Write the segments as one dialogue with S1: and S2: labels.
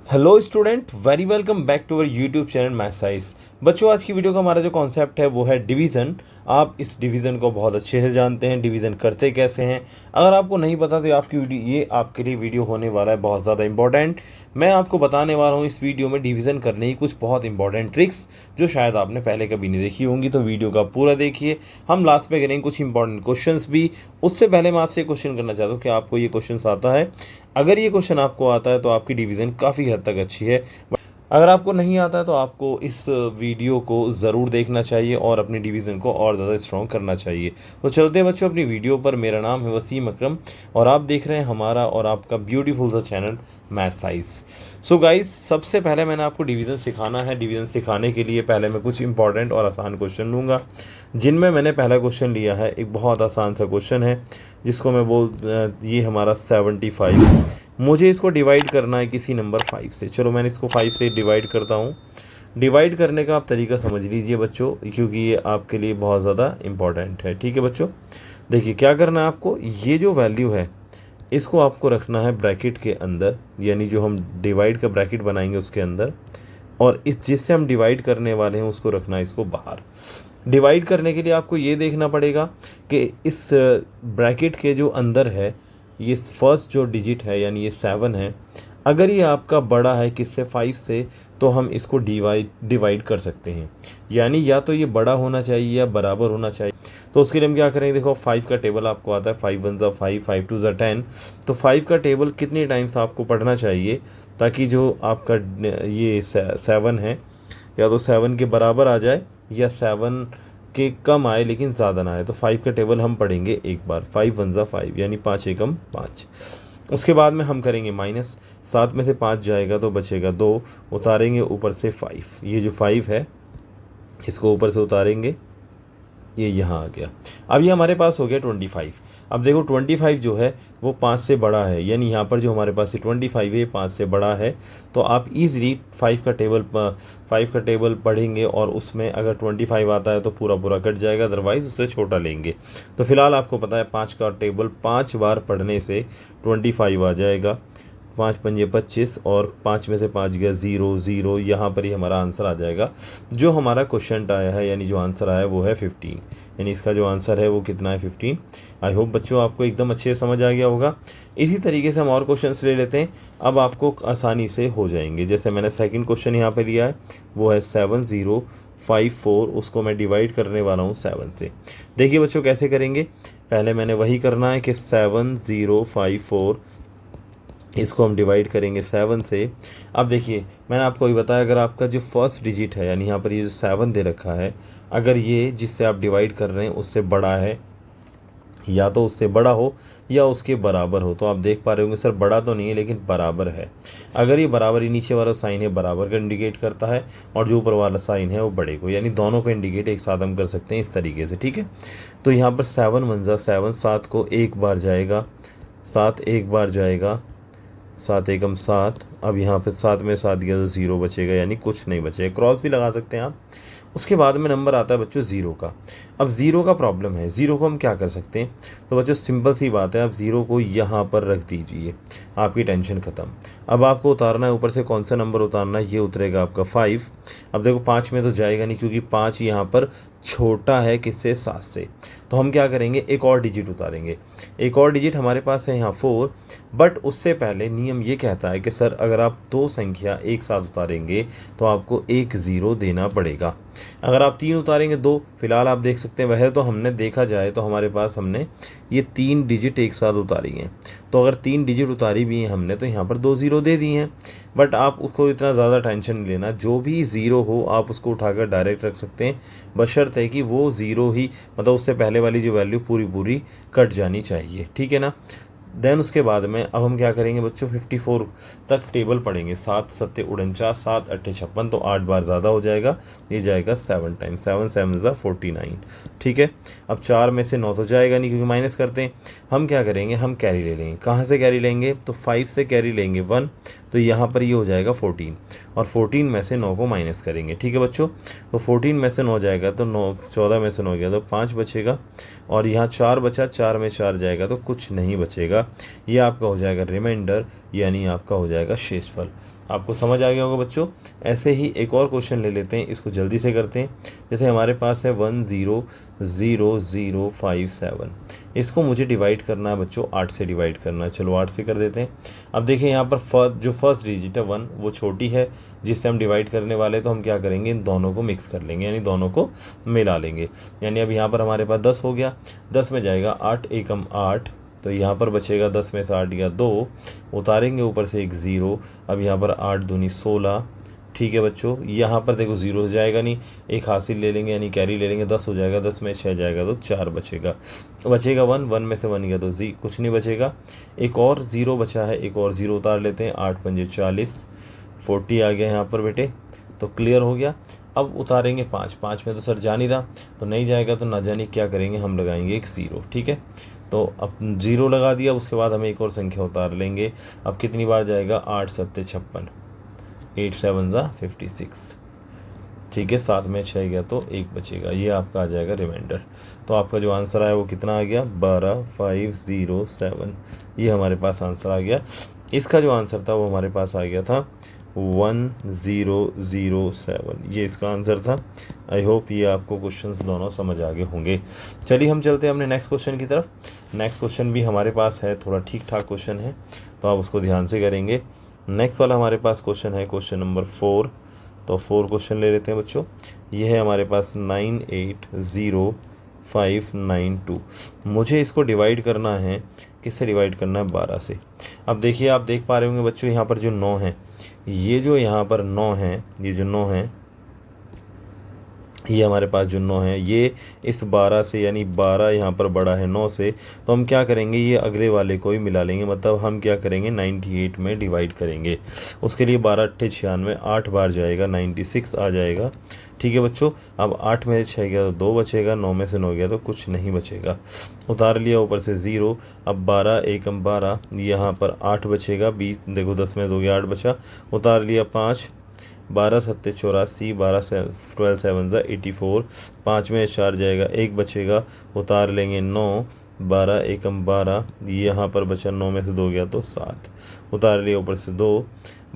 S1: Hello student, very welcome back to our YouTube channel math science. बच्चों, आज की video का हमारा जो कॉन्सेप्ट है वो है डिवीज़न। आप इस डिवीज़न को बहुत अच्छे से जानते हैं, डिवीज़न करते कैसे हैं। अगर आपको नहीं पता तो ये आपके लिए वीडियो होने वाला है बहुत ज़्यादा इंपॉर्टेंट। मैं आपको बताने वाला हूँ इस वीडियो में डिवीज़न करने की कुछ बहुत इंपॉर्टेंट ट्रिक्स जो शायद आपने पहले कभी नहीं देखी होंगी। तो वीडियो का पूरा देखिए, हम लास्ट में करेंगे कुछ इंपॉर्टेंट क्वेश्चंस भी। उससे पहले मैं आपसे क्वेश्चन करना चाहता हूँ कि आपको ये क्वेश्चन आता है। अगर ये क्वेश्चन आपको आता है तो आपकी डिवीज़न काफ़ी हद तक अच्छी है। अगर आपको नहीं आता है तो आपको इस वीडियो को ज़रूर देखना चाहिए और अपनी डिवीज़न को और ज़्यादा स्ट्रॉन्ग करना चाहिए। तो चलते हैं बच्चों अपनी वीडियो पर। मेरा नाम है वसीम अकरम और आप देख रहे हैं हमारा और आपका ब्यूटीफुल सा channel math science. So guys, सबसे पहले मैंने आपको डिवीज़न सिखाना है। डिवीज़न सिखाने के लिए पहले मैं कुछ इंपॉर्टेंट और आसान क्वेश्चन लूँगा, जिनमें मैंने पहला क्वेश्चन लिया है। एक बहुत आसान सा क्वेश्चन है जिसको ये हमारा 75। मुझे इसको डिवाइड करना है किसी नंबर 5 से। चलो मैंने इसको 5 से डिवाइड करता हूँ। डिवाइड करने का आप तरीका समझ लीजिए बच्चों, क्योंकि ये आपके लिए बहुत ज़्यादा इम्पॉर्टेंट है। ठीक है बच्चों, देखिए क्या करना है आपको। ये जो वैल्यू है इसको आपको रखना है ब्रैकेट के अंदर, यानी जो हम डिवाइड का ब्रैकेट बनाएंगे उसके अंदर, और इस जिससे हम डिवाइड करने वाले हैं उसको रखना है इसको बाहर। डिवाइड करने के लिए आपको ये देखना पड़ेगा कि इस ब्रैकेट के जो अंदर है ये फर्स्ट जो डिजिट है यानी ये 7 है। अगर ये आपका बड़ा है किससे, 5 से, तो हम इसको डिवाइड कर सकते हैं। यानी या तो ये बड़ा होना चाहिए या बराबर होना चाहिए। तो उसके लिए हम क्या करेंगे, देखो 5 का टेबल आपको आता है। 5 1 ज़ा 5, 5 2 ज़ा 10। तो 5 का टेबल कितने टाइम्स आपको पढ़ना चाहिए ताकि जो आपका ये 7 है या तो 7 के बराबर आ जाए या 7 के कम आए लेकिन ज़्यादा ना आए। तो 5 का टेबल हम पढ़ेंगे एक बार। 5 1 ज़ा 5 यानी 5 एकम 5। उसके बाद में हम करेंगे माइनस। 7 में से 5 जाएगा तो बचेगा 2, उतारेंगे ऊपर से 5। ये जो 5 है इसको ऊपर से उतारेंगे, ये यहाँ आ गया। अब ये हमारे पास हो गया 25। अब देखो 25 जो है वो 5 से बड़ा है, यानी यहाँ पर जो हमारे पास ये 25 है 5 से बड़ा है। तो आप इजीली 5 का टेबल पढ़ेंगे और उसमें अगर 25 आता है तो पूरा पूरा कट जाएगा, अदरवाइज़ उससे छोटा लेंगे। तो फिलहाल आपको पता है 5 का टेबल 5 बार पढ़ने से 25 आ जाएगा। 5 पंजे 25 और 5 में से 5 गया 0 0। यहाँ पर ही हमारा आंसर आ जाएगा। जो हमारा क्वेश्चन आया है यानी जो आंसर आया है वो है 15। यानी इसका जो आंसर है वो कितना है, 15। आई होप बच्चों आपको एकदम अच्छे से समझ आ गया होगा। इसी तरीके से हम और क्वेश्चंस ले लेते हैं, अब आपको आसानी से हो जाएंगे। जैसे मैंने सेकंड क्वेश्चन यहाँ पर लिया है वो है 7054। उसको मैं डिवाइड करने वाला हूँ 7 से। देखिए बच्चों कैसे करेंगे। पहले मैंने वही करना है कि 7054 इसको हम डिवाइड करेंगे 7 से। अब देखिए मैंने आपको अभी बताया, अगर आपका जो फर्स्ट डिजिट है यानी यहाँ पर ये जो 7 दे रखा है, अगर ये जिससे आप डिवाइड कर रहे हैं उससे बड़ा है, या तो उससे बड़ा हो या उसके बराबर हो, तो आप देख पा रहे होंगे सर बड़ा तो नहीं है लेकिन बराबर है। अगर ये बराबर, ही नीचे वाला साइन है बराबर का इंडिकेट करता है और जो ऊपर वाला साइन है वो बड़े को, यानी दोनों को इंडिकेट एक साथ हम कर सकते हैं इस तरीके से। ठीक है, तो यहाँ पर 7 1 ज़ा 7, 7 को एक बार जाएगा, 7 एक बार जाएगा, 7 एकम 7। अब यहाँ पे 7 में 7 गया तो 0 बचेगा, यानी कुछ नहीं बचेगा। क्रॉस भी लगा सकते हैं आप। उसके बाद में नंबर आता है बच्चों 0 का। अब 0 का प्रॉब्लम है, 0 को हम क्या कर सकते हैं। तो बच्चों सिंपल सी बात है, आप 0 को यहाँ पर रख दीजिए, आपकी टेंशन ख़त्म। अब आपको उतारना है ऊपर से, कौन सा नंबर उतारना है, ये उतरेगा आपका 5। अब देखो 5 में तो जाएगा नहीं क्योंकि 5 यहाँ पर छोटा है किससे, 7 से। तो हम क्या करेंगे, एक और डिजिट उतारेंगे। एक और डिजिट हमारे पास है यहाँ 4। बट उससे पहले नियम ये कहता है कि सर अगर आप 2 संख्या एक साथ उतारेंगे तो आपको एक 0 देना पड़ेगा। अगर आप 3 उतारेंगे 2, फिलहाल आप देख सकते हैं, वह तो हमने देखा जाए तो हमारे पास हमने ये 3 डिजिट एक साथ उतारी हैं। तो अगर 3 डिजिट उतारी भी हैं हमने तो यहाँ पर 2 0 दे दिए हैं। बट आप उसको इतना ज़्यादा टेंशन नहीं लेना, जो भी 0 हो आप उसको उठाकर डायरेक्ट रख सकते हैं, बशर्ते है कि वो 0 ही, मतलब उससे पहले वाली जो वैल्यू पूरी पूरी कट जानी चाहिए। ठीक है ना। देन उसके बाद में अब हम क्या करेंगे बच्चों, 54 तक टेबल पढ़ेंगे। 7 7 49, 7 8 56, तो 8 बार ज़्यादा हो जाएगा, ये जाएगा 7 टाइम्स। 7 7 ज़ा 49। ठीक है, अब 4 में से 9 तो जाएगा नहीं क्योंकि माइनस करते हैं। हम क्या करेंगे, हम कैरी ले लेंगे। कहाँ से कैरी लेंगे, तो 5 से कैरी लेंगे 1, तो यहाँ पर ये हो जाएगा 14, और 14 में से 9 को माइनस करेंगे। ठीक है बच्चों, तो 14 में से 9 जाएगा तो 9, 14 में से 9 गया तो 5 बचेगा, और यहाँ 4 बचा, 4 में 4 जाएगा तो कुछ नहीं बचेगा। ये आपका हो जाएगा रिमाइंडर, यानी आपका हो जाएगा शेषफल। आपको समझ आ गया होगा बच्चों। ऐसे ही एक और क्वेश्चन ले लेते हैं, इसको जल्दी से करते हैं। जैसे हमारे पास है 100057, इसको मुझे डिवाइड करना है बच्चों, 8 से डिवाइड करना है। चलो 8 से कर देते हैं। अब देखिए यहाँ पर फर्स्ट डिजिट है 1, वो छोटी है जिससे हम डिवाइड करने वाले, तो हम क्या करेंगे, इन दोनों को मिक्स कर लेंगे, यानी दोनों को मिला लेंगे। यानी अब यहाँ पर हमारे पास 10 हो गया, 10 में जाएगा 8 एकम 8, तो यहाँ पर बचेगा 10 में से 8 गया 2, उतारेंगे ऊपर से एक 0। अब यहाँ पर 8 दूनी 16, ठीक है बच्चों। यहाँ पर देखो 0 हो जाएगा नहीं, एक हासिल ले लेंगे यानी कैरी ले लेंगे, 10 हो जाएगा, 10 में 6 जाएगा तो 4 बचेगा 1 में से 1 गया तो कुछ नहीं बचेगा। एक और 0 बचा है, एक और 0 उतार लेते हैं, 8 पंजे 40, 40 आ गया यहाँ पर बेटे, तो क्लियर हो गया। अब उतारेंगे 5 में तो सर जा नहीं रहा, तो नहीं जाएगा तो ना जाने क्या करेंगे, हम लगाएंगे एक 0, ठीक है। तो अब 0 लगा दिया, उसके बाद हम एक और संख्या उतार लेंगे। अब कितनी बार जाएगा, 8 सत्ते 56, 8 7 56, ठीक है। 7 में 6 गया तो 1 बचेगा, ये आपका आ जाएगा रिमाइंडर। तो आपका जो आंसर आया वो कितना आ गया, 12507, ये हमारे पास आंसर आ गया। इसका जो आंसर था वो हमारे पास आ गया था 1007, ये इसका आंसर था। आई होप ये आपको क्वेश्चंस दोनों समझ आ गए होंगे। चलिए हम चलते हैं अपने नेक्स्ट क्वेश्चन की तरफ। नेक्स्ट क्वेश्चन भी हमारे पास है, थोड़ा ठीक ठाक क्वेश्चन है, तो आप उसको ध्यान से करेंगे। नेक्स्ट वाला हमारे पास क्वेश्चन है क्वेश्चन नंबर 4, तो 4 क्वेश्चन ले लेते हैं बच्चों। ये है हमारे पास 980592। मुझे इसको डिवाइड करना है, किससे डिवाइड करना है, 12 से। अब देखिए आप देख पा रहे होंगे बच्चों, यहाँ पर जो 9 है, ये जो यहाँ पर 9 है, ये जो 9 है, ये हमारे पास जो 9 है, ये इस 12 से, यानी 12 यहाँ पर बड़ा है 9 से, तो हम क्या करेंगे, ये अगले वाले को ही मिला लेंगे। मतलब हम क्या करेंगे, 98 में डिवाइड करेंगे। उसके लिए 12 8 96, 8 बार जाएगा, 96 आ जाएगा, ठीक है बच्चों। अब 8 में से 6 गया तो 2 बचेगा, 9 में से 9 गया तो कुछ नहीं बचेगा, उतार लिया ऊपर से 0। अब 12 एकम 12, यहाँ पर 8 बचेगा, 20 देखो 10 में 2 गया 8 बचा, उतार लिया 5, 12 सत्ते 84, 12 से 12 7 84, 5 में 4 जाएगा, 1 बचेगा, उतार लेंगे 9, 12 एकम 12, यहाँ पर बचा 9 में से 2 गया तो 7, उतार लिया ऊपर से 2,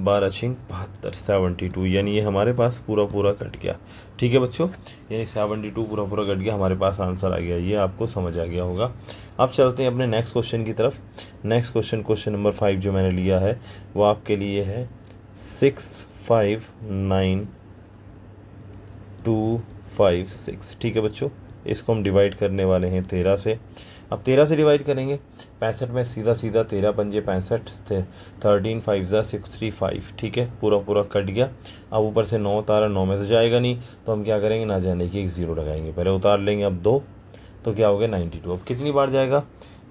S1: 12 छिंग 72, 72, यानी ये हमारे पास पूरा कट गया, ठीक है बच्चों। यानी 72 पूरा कट गया, हमारे पास आंसर आ गया, ये आपको समझ आ गया होगा। अब चलते हैं अपने नेक्स्ट क्वेश्चन की तरफ। नेक्स्ट क्वेश्चन नंबर 5 जो मैंने लिया है वो आपके लिए है 659,256, ठीक है बच्चों। इसको हम डिवाइड करने वाले हैं 13 से। अब 13 से डिवाइड करेंगे, 65 में सीधा 13 पंजे 65, 13 5 635, ठीक है, पूरा कट गया। अब ऊपर से 9 उतारा, 9 में से जाएगा नहीं, तो हम क्या करेंगे, ना जाने की एक 0 लगाएंगे, पहले उतार लेंगे। अब 2 तो क्या हो गया 92। अब कितनी बार जाएगा,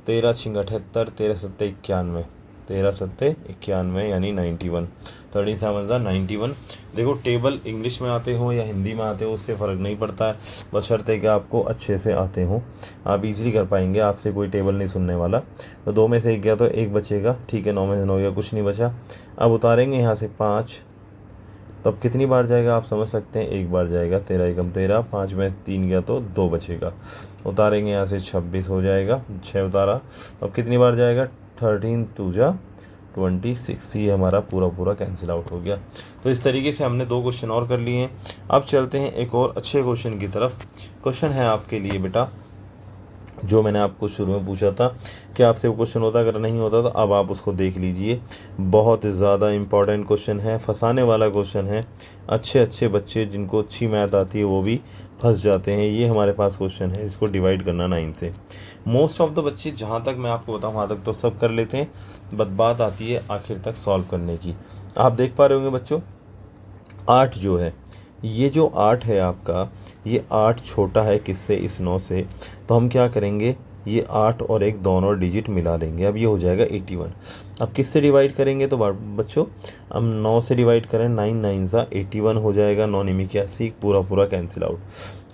S1: 13 छिंग 78, 13 सत्ते 91, 13 सत्ते 91 यानी 91, 13 7 91। देखो टेबल इंग्लिश में आते हो या हिंदी में आते हो उससे फ़र्क नहीं पड़ता है, बस शर्त है कि आपको अच्छे से आते हो, आप इजीली कर पाएंगे, आपसे कोई टेबल नहीं सुनने वाला। तो 2 में से 1 गया तो 1 बचेगा, ठीक है, 9 में से 9 गया, कुछ नहीं बचा। अब उतारेंगे यहाँ से 5, तो अब कितनी बार जाएगा आप समझ सकते हैं, 1 बार जाएगा, 13 एकम 13, 5 में 3 गया तो 2 बचेगा, उतारेंगे यहाँ से 26 हो जाएगा, 6 उतारा, तो अब कितनी बार जाएगा, 13 2 जा 26, ये हमारा पूरा कैंसिल आउट हो गया। तो इस तरीके से हमने 2 क्वेश्चन और कर लिए हैं। अब चलते हैं एक और अच्छे क्वेश्चन की तरफ। क्वेश्चन है आपके लिए बेटा, जो मैंने आपको शुरू में पूछा था कि आपसे वो क्वेश्चन होता, अगर नहीं होता तो अब आप उसको देख लीजिए। बहुत ज़्यादा इम्पॉर्टेंट क्वेश्चन है, फंसाने वाला क्वेश्चन है। अच्छे बच्चे जिनको अच्छी मैथ आती है वो भी फंस जाते हैं। ये हमारे पास क्वेश्चन है, इसको डिवाइड करना 9 से। मोस्ट ऑफ द बच्चे, जहाँ तक मैं आपको बताऊँ वहाँ तक तो सब कर लेते हैं, बट बात आती है आखिर तक सॉल्व करने की। आप देख पा रहे होंगे बच्चों, 8 जो है, ये जो 8 है आपका, ये 8 छोटा है किससे, इस 9 से, तो हम क्या करेंगे, ये 8 और 1 दोनों डिजिट मिला लेंगे। अब ये हो जाएगा 81। अब किससे डिवाइड करेंगे, तो बच्चों हम 9 से डिवाइड करें, 9 9 81 हो जाएगा, 9 9 81, पूरा कैंसिल आउट।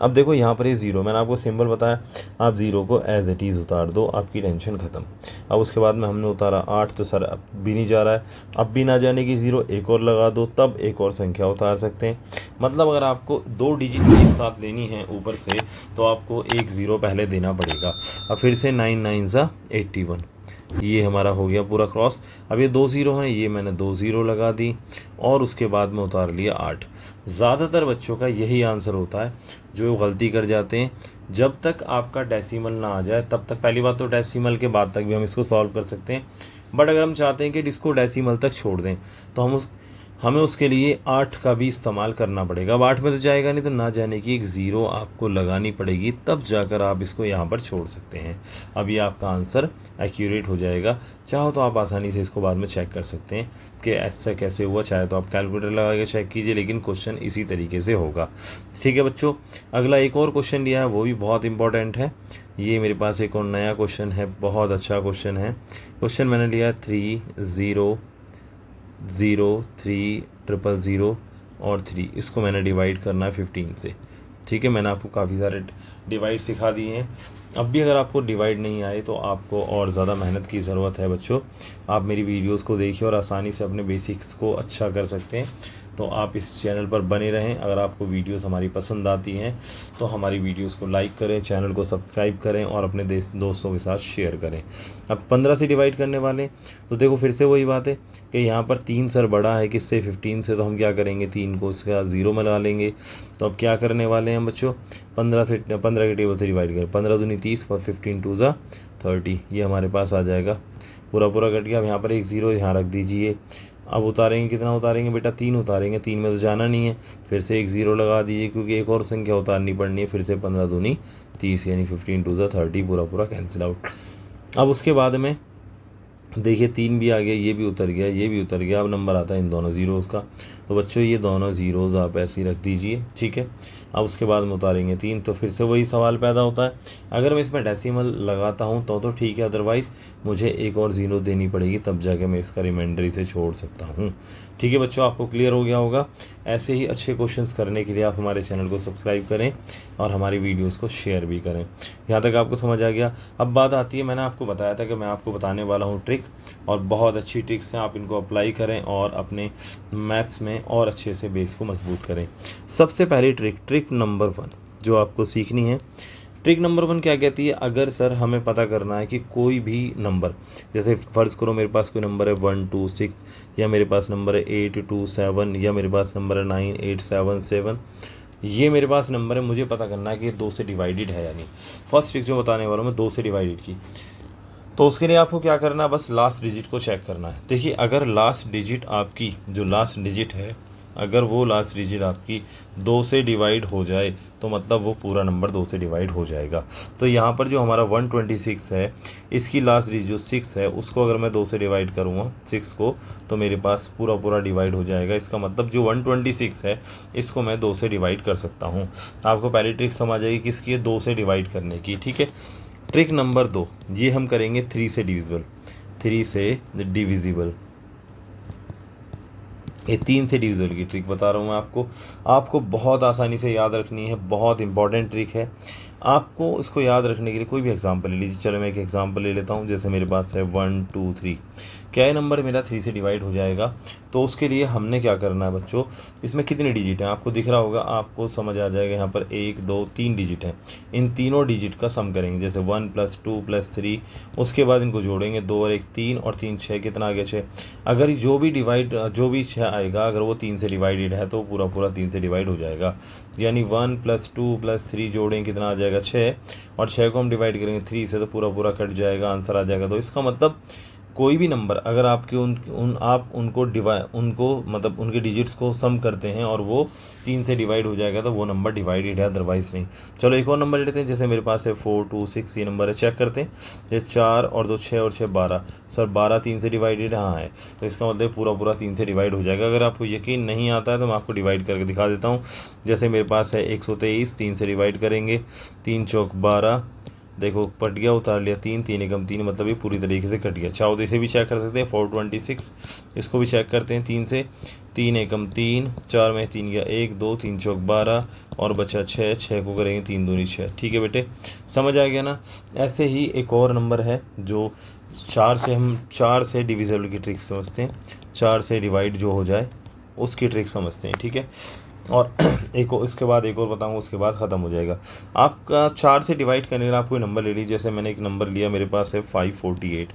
S1: अब देखो यहाँ पर ये 0, मैंने आपको सिंबल बताया, आप 0 को एज इट इज़ उतार दो, आपकी टेंशन ख़त्म। अब उसके बाद में हमने उतारा 8, तो सर अब भी नहीं जा रहा है, अब भी ना जाने की 0, एक और लगा दो, तब एक और संख्या उतार सकते हैं। मतलब अगर आपको 2 डिजिट एक साथ लेनी है ऊपर से, तो आपको एक 0 पहले देना पड़ेगा। अब फिर से 9 9 81, ये हमारा हो गया पूरा क्रॉस। अब ये 2 ज़ीरो हैं, ये मैंने 2 ज़ीरो लगा दी और उसके बाद में उतार लिया 8। ज़्यादातर बच्चों का यही आंसर होता है जो गलती कर जाते हैं। जब तक आपका डेसिमल ना आ जाए तब तक, पहली बात तो डेसिमल के बाद तक भी हम इसको सॉल्व कर सकते हैं, बट अगर हम चाहते हैं कि इसको डेसिमल तक छोड़ दें तो हमें उसके लिए 8 का भी इस्तेमाल करना पड़ेगा। अब 8 में तो जाएगा नहीं, तो ना जाने की एक ज़ीरो आपको लगानी पड़ेगी, तब जाकर आप इसको यहाँ पर छोड़ सकते हैं। अब ये आपका आंसर एक्यूरेट हो जाएगा। चाहो तो आप आसानी से इसको बाद में चेक कर सकते हैं कि ऐसा कैसे हुआ। चाहे तो आप कैलकुलेटर लगा के चेक कीजिए, लेकिन क्वेश्चन इसी तरीके से होगा। ठीक है बच्चों, अगला एक और क्वेश्चन लिया है, वो भी बहुत इंपॉर्टेंट है। ये मेरे पास एक और नया क्वेश्चन है, बहुत अच्छा क्वेश्चन है। क्वेश्चन मैंने लिया 3 0 0 3 0 0 और 3, इसको मैंने डिवाइड करना है 15 से। ठीक है, मैंने आपको काफ़ी सारे डिवाइड सिखा दिए हैं। अब भी अगर आपको डिवाइड नहीं आए तो आपको और ज़्यादा मेहनत की ज़रूरत है बच्चों। आप मेरी वीडियोस को देखिए और आसानी से अपने बेसिक्स को अच्छा कर सकते हैं। तो आप इस चैनल पर बने रहें। अगर आपको वीडियोस हमारी पसंद आती हैं तो हमारी वीडियोस को लाइक करें, चैनल को सब्सक्राइब करें और अपने दोस्तों के साथ शेयर करें। अब 15 से डिवाइड करने वाले, तो देखो फिर से वही बात है कि यहाँ पर 3 सर बड़ा है किससे, 15 से, तो हम क्या करेंगे, 3 को इसका 0 में लगा लेंगे। तो अब क्या करने वाले हैं बच्चों, 15 के टेबल से डिवाइड करें, 15 दूनी 30 और 15 2 ज़ा 30, ये हमारे पास आ जाएगा। पूरा कट गया। अब यहाँ पर एक ज़ीरो यहाँ रख दीजिए। अब उतारेंगे, कितना उतारेंगे बेटा, 3 उतारेंगे, 3 में तो जाना नहीं है, फिर से एक ज़ीरो लगा दीजिए क्योंकि एक और संख्या उतारनी पड़नी है। फिर से 15 दूनी 30 यानी 15 2 ज़ा 30, पूरा कैंसिल आउट। अब उसके बाद में देखिए 3 भी आ गया, ये भी उतर गया, ये भी उतर गया। अब नंबर आता है इन दोनों ज़ीरोज़ का। तो बच्चों ये दोनों ज़ीरोज़ आप ऐसे ही रख दीजिए। ठीक है, अब उसके बाद में उतारेंगे 3, तो फिर से वही सवाल पैदा होता है। अगर मैं इसमें डेसिमल लगाता हूँ तो ठीक है, अदरवाइज़ मुझे एक और ज़ीरो देनी पड़ेगी, तब जाके मैं इसका रिमाइंडर इसे छोड़ सकता हूँ। ठीक है बच्चों, आपको क्लियर हो गया होगा। ऐसे ही अच्छे क्वेश्चंस करने के लिए आप हमारे चैनल को सब्सक्राइब करें और हमारी वीडियोस को शेयर भी करें। यहाँ तक आपको समझ आ गया। अब बात आती है, मैंने आपको बताया था कि मैं आपको बताने वाला हूँ ट्रिक, और बहुत अच्छी ट्रिक्स हैं, आप इनको अप्लाई करें और अपने मैथ्स में और अच्छे से बेस को मजबूत करें। सबसे पहली ट्रिक नंबर 1 जो आपको सीखनी है, ट्रिक नंबर 1 क्या कहती है, अगर सर हमें पता करना है कि कोई भी नंबर, जैसे फ़र्ज़ करो मेरे पास कोई नंबर है 1 2 6, या मेरे पास नंबर है 8 2 7, या मेरे पास नंबर है 9 8 7 7, ये मेरे पास नंबर है, मुझे पता करना है कि 2 से डिवाइडेड है या नहीं। फर्स्ट ट्रिक जो बताने वाला हूँ मैं, 2 से डिवाइडेड की, तो उसके लिए आपको क्या करना है, बस लास्ट डिजिट को चेक करना है। देखिए अगर लास्ट डिजिट आपकी, जो लास्ट डिजिट है, अगर वो लास्ट डिजिट आपकी 2 से डिवाइड हो जाए तो मतलब वो पूरा नंबर 2 से डिवाइड हो जाएगा। तो यहाँ पर जो हमारा 126 है, इसकी लास्ट डिजिट जो 6 है, उसको अगर मैं 2 से डिवाइड करूँगा 6 को, तो मेरे पास पूरा डिवाइड हो जाएगा। इसका मतलब जो 126 है, इसको मैं 2 से डिवाइड कर सकता हूँ। आपको पहली ट्रिक समझ आएगी किसकी है, 2 से डिवाइड करने की। ठीक है, ट्रिक नंबर 2, ये हम करेंगे 3 से डिविजिबल। 3 से डिविजिबल, ये 3 से डिविजिबल की ट्रिक बता रहा हूँ मैं आपको बहुत आसानी से याद रखनी है, बहुत इंपॉर्टेंट ट्रिक है। आपको इसको याद रखने के लिए कोई भी एग्जांपल ले लीजिए। चलो मैं एक एग्जांपल ले लेता हूँ, जैसे मेरे पास है 1 2 3, क्या ये नंबर मेरा 3 से डिवाइड हो जाएगा। तो उसके लिए हमने क्या करना है बच्चों, इसमें कितने डिजिट हैं आपको दिख रहा होगा, आपको समझ आ जाएगा। यहाँ पर 1 2 3 डिजिट हैं, इन तीनों डिजिट का सम करेंगे, जैसे 1 + 2 + 3, उसके बाद इनको जोड़ेंगे, 2 और 1 3 और 3 6, कितना आ गया 6। अगर जो भी 6 आएगा, अगर वो 3 से डिवाइडेड है तो पूरा 3 से डिवाइड हो जाएगा। यानी 1 + 2 + 3 जोड़ें, कितना आ जाएगा 6, और 6 को हम डिवाइड करेंगे 3 से तो पूरा कट जाएगा, आंसर आ जाएगा। तो इसका मतलब कोई भी नंबर अगर आपके आप उनको मतलब उनके डिजिट्स को सम करते हैं और वो 3 से डिवाइड हो जाएगा, तो वो नंबर डिवाइडेड है, अदरवाइज़ नहीं। चलो एक और नंबर लेते हैं, जैसे मेरे पास है 4 2 6, ये नंबर है, चेक करते हैं। ये 4 और 2 6 और 6 12, सर 12 3 से डिवाइडेड हाँ है, तो इसका मतलब पूरा 3 से डिवाइड हो जाएगा। अगर आपको यकीन नहीं आता है तो मैं आपको डिवाइड करके दिखा देता हूँ। जैसे मेरे पास है 123, 3 से डिवाइड करेंगे, 3 चौक 12, देखो कट गया, उतार लिया 3, 3 एकम 3, मतलब ये पूरी तरीके से कट गया। चाहो तो इसे भी चेक कर सकते हैं, 426, इसको भी चेक करते हैं 3 से, 3 एकम 3, 4 में 3 गया 1 2, 3 चौक 12 और बचा 6, 6 को करेंगे 3 दूनी 6। ठीक है बेटे, समझ आ गया ना। ऐसे ही एक और नंबर है जो 4 से डिविजिबल की ट्रिक समझते हैं, 4 से डिवाइड जो हो जाए उसकी ट्रिक समझते हैं। ठीक है, और इसके बाद एक और बताऊंगा, उसके बाद ख़त्म हो जाएगा आपका। 4 से डिवाइड करने के लिए आप कोई नंबर ले लीजिए, जैसे मैंने एक नंबर लिया, मेरे पास है 548।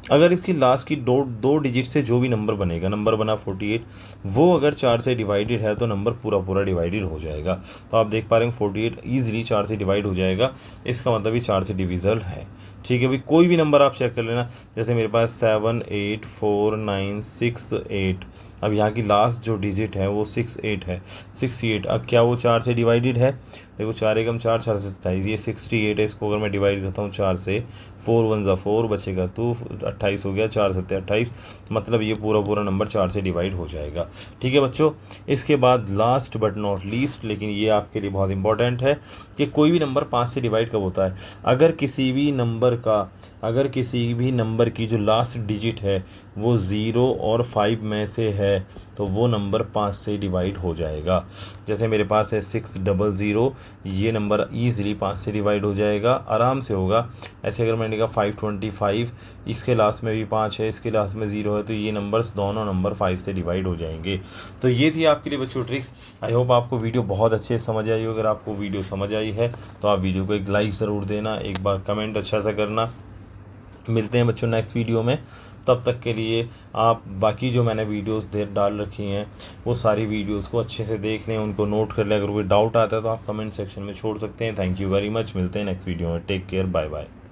S1: अगर इसकी लास्ट की दो डिजिट से जो भी नंबर बनेगा, नंबर बना 48, वो अगर 4 से डिवाइडेड है तो नंबर पूरा पूरा डिवाइडेड हो जाएगा। तो आप देख पा रहे हैं 48 ईजिली 4 से डिवाइड हो जाएगा, इसका मतलब ये 4 से डिविजल है। ठीक है भाई, कोई भी नंबर आप चेक कर लेना। जैसे मेरे पास 7 8 4 9 6 8, अब यहाँ की लास्ट जो डिजिट है वो 68 है, 68। अब क्या वो 4 से डिवाइडेड है? देखो 4 एकम 4, 4 से 27, ये 68 है। इसको अगर मैं डिवाइड करता हूँ 4 से, 4 1 ज़ा 4 बचेगा 2, 28 हो गया, 4 7 28, मतलब ये पूरा पूरा नंबर 4 से डिवाइड हो जाएगा। ठीक है बच्चों, इसके बाद लास्ट बट नॉट लीस्ट, लेकिन ये आपके लिए बहुत इंपॉर्टेंट है कि कोई भी नंबर 5 से डिवाइड कब होता है? अगर किसी भी नंबर की जो लास्ट डिजिट है वो 0 और 5 में से है तो वो नंबर 5 से डिवाइड हो जाएगा। जैसे मेरे पास है 600, ये नंबर ईजिली 5 से डिवाइड हो जाएगा, आराम से होगा। ऐसे अगर मैंने कहा 525, इसके लास्ट में भी 5 है, इसके लास्ट में 0 है, तो ये नंबर्स दोनों नंबर 5 से डिवाइड हो जाएंगे। तो ये थी आपके लिए बच्चों ट्रिक्स। आई होप आपको वीडियो बहुत अच्छे से समझ आई हो। अगर आपको वीडियो समझ आई है तो आप वीडियो को एक लाइक ज़रूर देना, एक बार कमेंट अच्छा सा करना। मिलते हैं बच्चों नेक्स्ट वीडियो में, तब तक के लिए आप बाकी जो मैंने वीडियोस डाल रखी हैं वो सारी वीडियोस को अच्छे से देख लें, उनको नोट कर लें। अगर कोई डाउट आता है तो आप कमेंट सेक्शन में छोड़ सकते हैं। थैंक यू वेरी मच, मिलते हैं नेक्स्ट वीडियो में। Take care, bye bye.